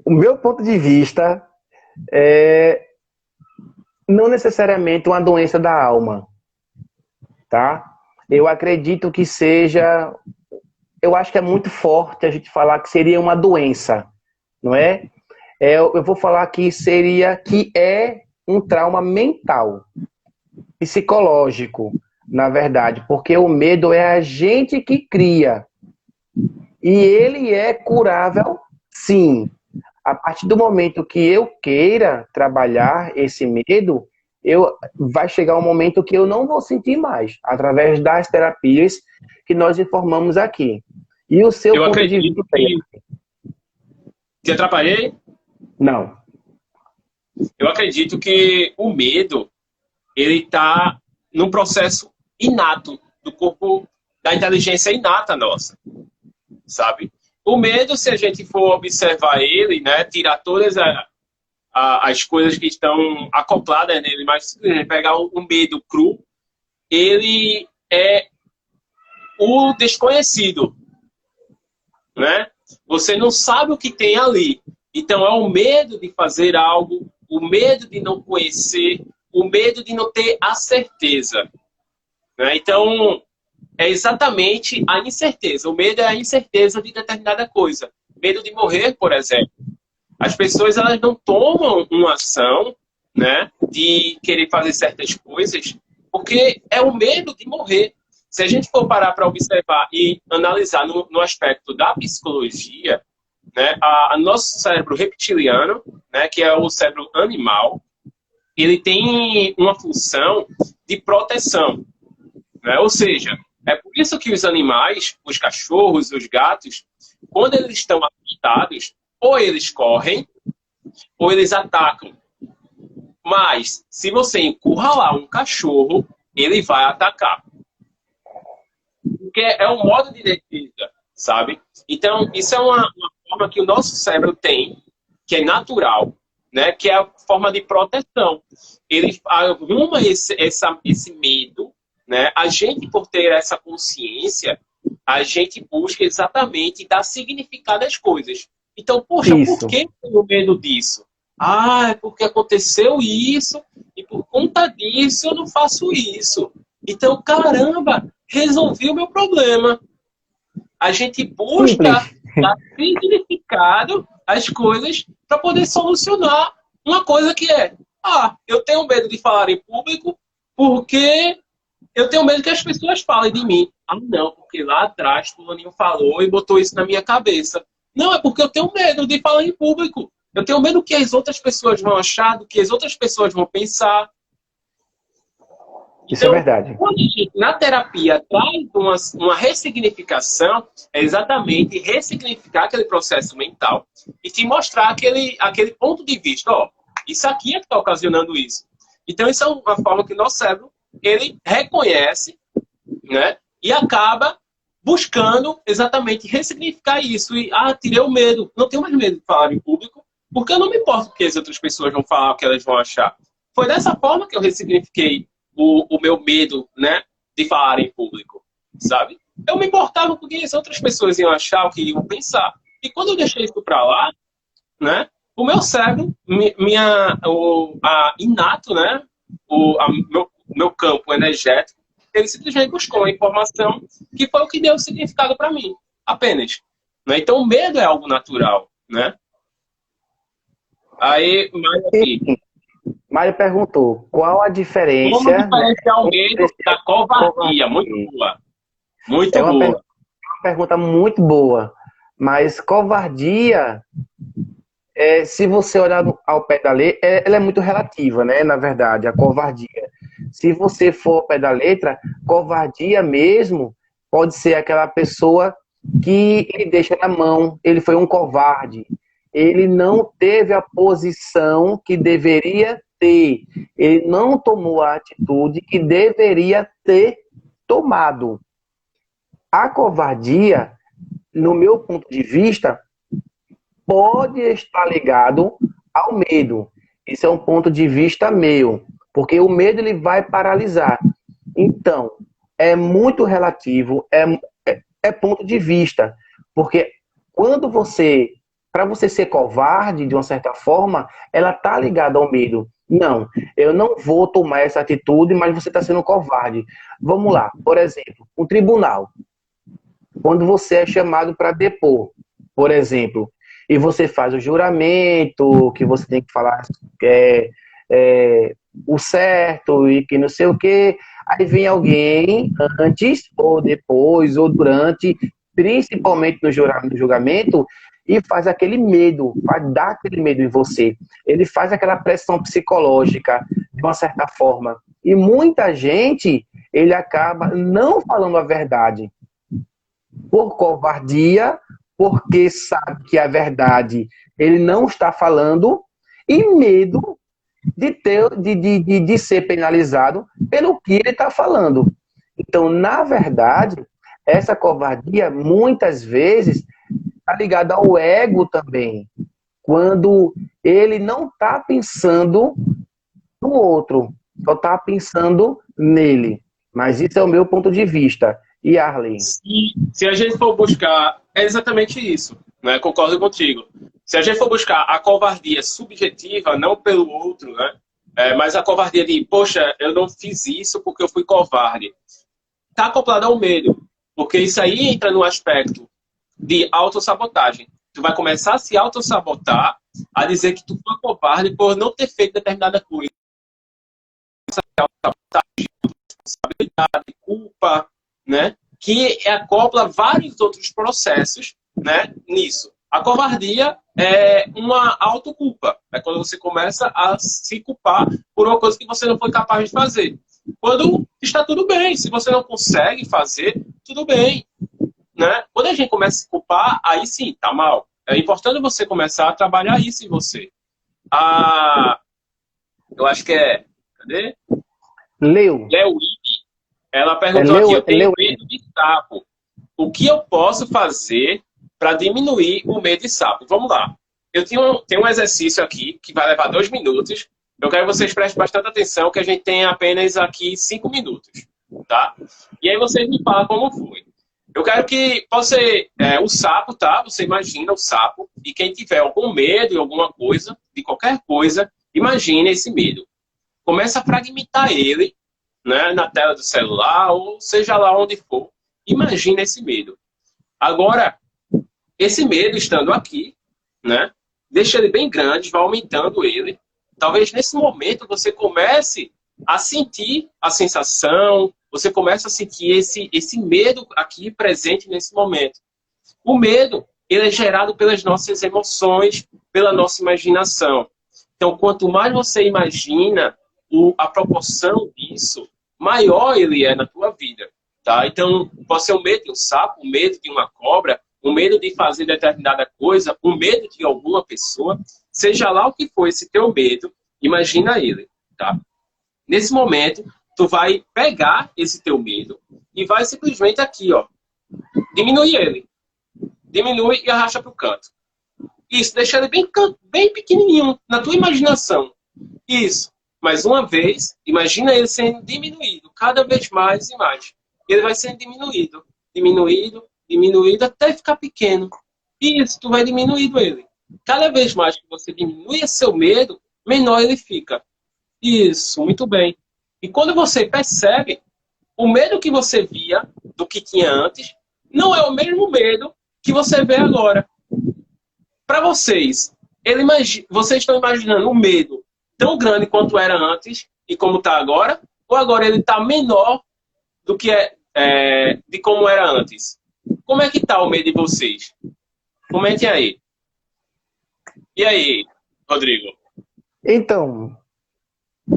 O meu ponto de vista é não necessariamente uma doença da alma, tá? Eu acredito que seja... Eu acho que é muito forte a gente falar que seria uma doença, não é? Eu vou falar que é um trauma mental, psicológico, na verdade, porque o medo é a gente que cria. E ele é curável, sim. A partir do momento que eu queira trabalhar esse medo, vai chegar um momento que eu não vou sentir mais, através das terapias que nós informamos aqui. E o seu Eu ponto de acredito vista? que... Te atrapalhei? Não. Eu acredito que o medo, ele está num processo inato do corpo, da inteligência inata nossa, sabe? O medo, se a gente for observar ele, né, tirar todas as coisas que estão acopladas nele, mas se a gente pegar o medo cru, ele é o desconhecido, né? Você não sabe o que tem ali. Então é o medo de fazer algo, o medo de não conhecer, o medo de não ter a certeza, né? Então é exatamente a incerteza. O medo é a incerteza de determinada coisa. Medo de morrer, por exemplo. As pessoas, elas não tomam uma ação, né, de querer fazer certas coisas porque é o medo de morrer. Se a gente for parar para observar e analisar no aspecto da psicologia, né, nosso cérebro reptiliano, né, que é o cérebro animal, ele tem uma função de proteção, né? Ou seja, é por isso que os animais, os cachorros, os gatos, quando eles estão assustados, ou eles correm, ou eles atacam. Mas, se você encurralar um cachorro, ele vai atacar. Porque é um modo de defesa, sabe? Então, isso é uma forma que o nosso cérebro tem, que é natural, né? Que é a forma de proteção. Ele arruma esse medo, né? A gente, por ter essa consciência, a gente busca exatamente dar significado às coisas. Então, poxa, Isso. por que eu tenho medo disso? Ah, é porque aconteceu isso e por conta disso eu não faço isso. Então, caramba, resolvi o meu problema. A gente busca Simples. dar significado às coisas para poder solucionar uma coisa que é Ah, eu tenho medo de falar em público porque eu tenho medo que as pessoas falem de mim. Ah, não, porque lá atrás o Fulaninho falou e botou isso na minha cabeça. Não, é porque eu tenho medo de falar em público. Eu tenho medo que as outras pessoas vão achar, do que as outras pessoas vão pensar. Isso é Então, verdade. quando a gente, na terapia, traz uma ressignificação, é exatamente ressignificar aquele processo mental e te mostrar aquele ponto de vista. Ó, isso aqui é que está ocasionando isso. Então, isso é uma forma que o nosso cérebro ele reconhece, né? E acaba buscando exatamente ressignificar isso. E, tirei o medo. Não tenho mais medo de falar em público, porque eu não me importo o que as outras pessoas vão falar, o que elas vão achar. Foi dessa forma que eu ressignifiquei o meu medo, né, de falar em público, sabe? Eu me importava com o que as outras pessoas iam achar, o que iam pensar. E quando eu deixei isso para lá, né, o meu cérebro, inato, né, meu campo energético, ele simplesmente buscou uma informação que foi o que deu significado para mim, apenas. Né? Então, o medo é algo natural, né? Aí, mais aqui. Mário perguntou, qual a Como diferença, né, diferenciar o medo da covardia? Muito covardia? boa. É Muito uma boa. pergunta muito boa, mas covardia, se você olhar ao pé da letra, ela é muito relativa, né, na verdade, a covardia. Se você for ao pé da letra, covardia mesmo pode ser aquela pessoa que ele deixa na mão, ele foi um covarde, ele não teve a posição que deveria ter, ele não tomou a atitude que deveria ter tomado. A covardia, no meu ponto de vista, pode estar ligado ao medo. Esse é um ponto de vista meu, porque o medo ele vai paralisar. Então, é muito relativo, é ponto de vista, porque quando você, para você ser covarde de uma certa forma, ela tá ligada ao medo. Não, eu não vou tomar essa atitude, mas você está sendo covarde. Vamos lá, por exemplo, um tribunal. Quando você é chamado para depor, por exemplo, e você faz o juramento, que você tem que falar é, o certo e que não sei o quê, aí vem alguém antes, ou depois, ou durante, principalmente no julgamento, e faz aquele medo, vai dar aquele medo em você. Ele faz aquela pressão psicológica, de uma certa forma. E muita gente, ele acaba não falando a verdade por covardia, porque sabe que a verdade ele não está falando, e medo de ser penalizado pelo que ele está falando. Então, na verdade, essa covardia muitas vezes está ligada ao ego também, quando ele não está pensando no outro, só está pensando nele. Mas isso é o meu ponto de vista. E Arlen? Se a gente for buscar, é exatamente isso, né? Concordo contigo. Se a gente for buscar a covardia subjetiva, não pelo outro, né? Mas a covardia de, poxa, eu não fiz isso porque eu fui covarde. Está acoplado ao medo, porque isso aí entra no aspecto de autossabotagem. Tu vai começar a se autossabotar, a dizer que tu foi covarde por não ter feito determinada coisa. Responsabilidade, culpa, né? Que acopla vários outros processos, né, nisso. A covardia é uma autoculpa. É quando você começa a se culpar por uma coisa que você não foi capaz de fazer. Quando está tudo bem. Se você não consegue fazer, tudo bem. Né? Quando a gente começa a se culpar, aí sim, tá mal. É importante você começar a trabalhar isso em você. Eu acho que é... Cadê? Leu. Ela perguntou aqui, eu tenho medo de sapo. O que eu posso fazer para diminuir o medo de sapo? Vamos lá. Eu tenho um exercício aqui que vai levar 2 minutos. Eu quero que vocês prestem bastante atenção, que a gente tem apenas aqui 5 minutos. Tá? E aí vocês me falam como foi. Eu quero que você... o sapo, tá? Você imagina o sapo. E quem tiver algum medo de alguma coisa, de qualquer coisa, imagine esse medo. Começa a fragmentar ele, né, na tela do celular, ou seja lá onde for. Imagina esse medo. Agora, esse medo estando aqui, né, deixa ele bem grande, vai aumentando ele. talvez nesse momento você comece a sentir a sensação, você começa a sentir esse medo aqui presente nesse momento. O medo, ele é gerado pelas nossas emoções, pela nossa imaginação. Então, quanto mais você imagina a proporção disso, maior ele é na tua vida. Tá? Então, pode ser o medo de um sapo, o medo de uma cobra, o medo de fazer determinada coisa, o medo de alguma pessoa, seja lá o que for esse teu medo, imagina ele. Tá? Nesse momento, tu vai pegar esse teu medo e vai simplesmente aqui, ó, diminuir ele. Diminui e arrasta para o canto. Isso, deixa ele bem pequenininho, na tua imaginação. Isso. Mais uma vez, imagina ele sendo diminuído, cada vez mais e mais. Ele vai sendo diminuído, diminuído, diminuído, até ficar pequeno. Isso, tu vai diminuindo ele. Cada vez mais que você diminui seu medo, menor ele fica. Isso, muito bem. E quando você percebe, o medo que você via do que tinha antes, não é o mesmo medo que você vê agora. Para vocês, vocês estão imaginando um medo tão grande quanto era antes e como está agora? Ou agora ele está menor do que de como era antes? Como é que está o medo de vocês? Comentem aí. E aí, Rodrigo? Então,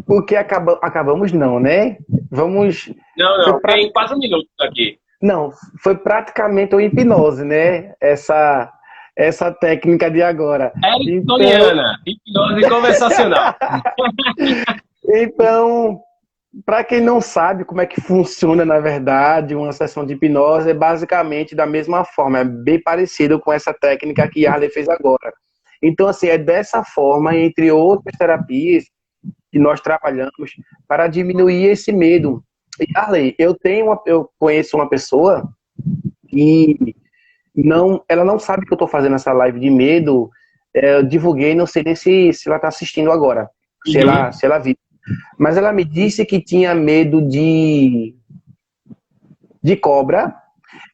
porque acabamos não, né? Vamos... Não, tem 4 minutos aqui. Não, foi praticamente uma hipnose, né? Essa técnica de agora. Ericksoniana, hipnose conversacional. Então, para quem não sabe como é que funciona, na verdade, uma sessão de hipnose é basicamente da mesma forma, é bem parecido com essa técnica que Arley fez agora. Então, assim, é dessa forma, entre outras terapias que nós trabalhamos para diminuir esse medo. E, Arley, eu conheço uma pessoa que ela não sabe que eu estou fazendo essa live de medo. Eu divulguei, não sei nem se ela está assistindo agora, se ela viu. Mas ela me disse que tinha medo de cobra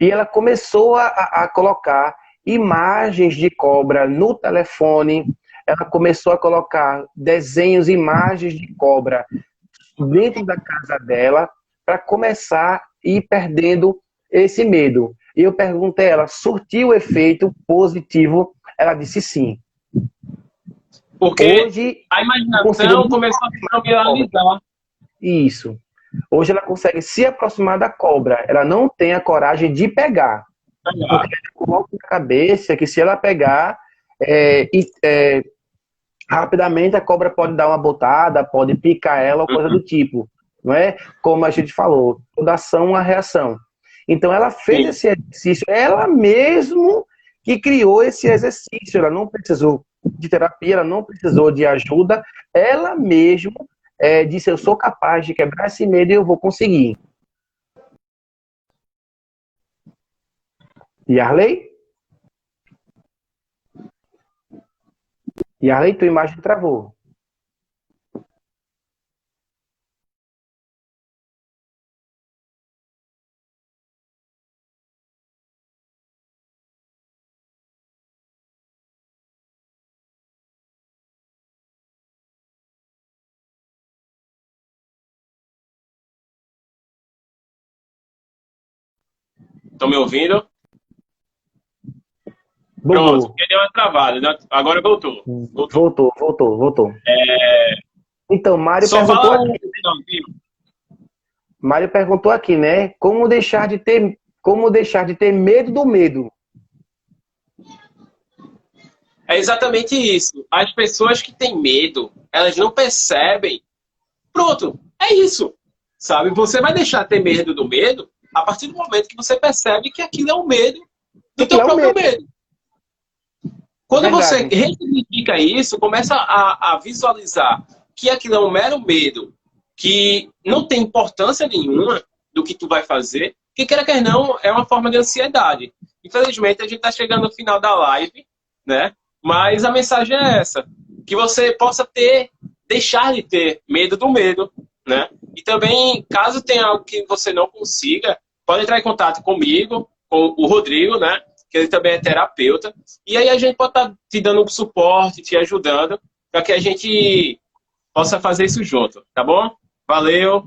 e ela começou a colocar imagens de cobra no telefone. Ela começou a colocar desenhos, imagens de cobra dentro da casa dela para começar a ir perdendo esse medo. E eu perguntei a ela, surtiu efeito positivo? Ela disse sim. Porque hoje, a imaginação começou a se familiarizar. Isso. Hoje ela consegue se aproximar da cobra. Ela não tem a coragem de pegar. Porque ela coloca na cabeça que se ela pegar, rapidamente a cobra pode dar uma botada, pode picar ela ou coisa do tipo. Não é? Como a gente falou, toda ação é uma reação. Então ela fez esse exercício, ela mesmo que criou esse exercício. Ela não precisou de terapia, ela não precisou de ajuda, ela mesmo disse, eu sou capaz de quebrar esse medo e eu vou conseguir. Yarley? Yarley, tua imagem travou. Estão me ouvindo? Pronto, porque deu uma travada, né? Agora voltou. Voltou. Então, Mário Só perguntou fala aqui. Mário perguntou aqui, né? Como deixar de ter medo do medo? É exatamente isso. As pessoas que têm medo, elas não percebem. Pronto, é isso. Sabe? Você vai deixar de ter medo do medo a partir do momento que você percebe que aquilo é um medo do teu próprio medo. Quando você ressignifica isso, começa a visualizar que aquilo é um mero medo, que não tem importância nenhuma do que tu vai fazer, que queira que não, é uma forma de ansiedade. Infelizmente, a gente está chegando no final da live, né? Mas a mensagem é essa, que você possa deixar de ter medo do medo, né? E também, caso tenha algo que você não consiga, pode entrar em contato comigo, com o Rodrigo, né? Que ele também é terapeuta. E aí a gente pode estar te dando um suporte, te ajudando, para que a gente possa fazer isso junto, tá bom? Valeu!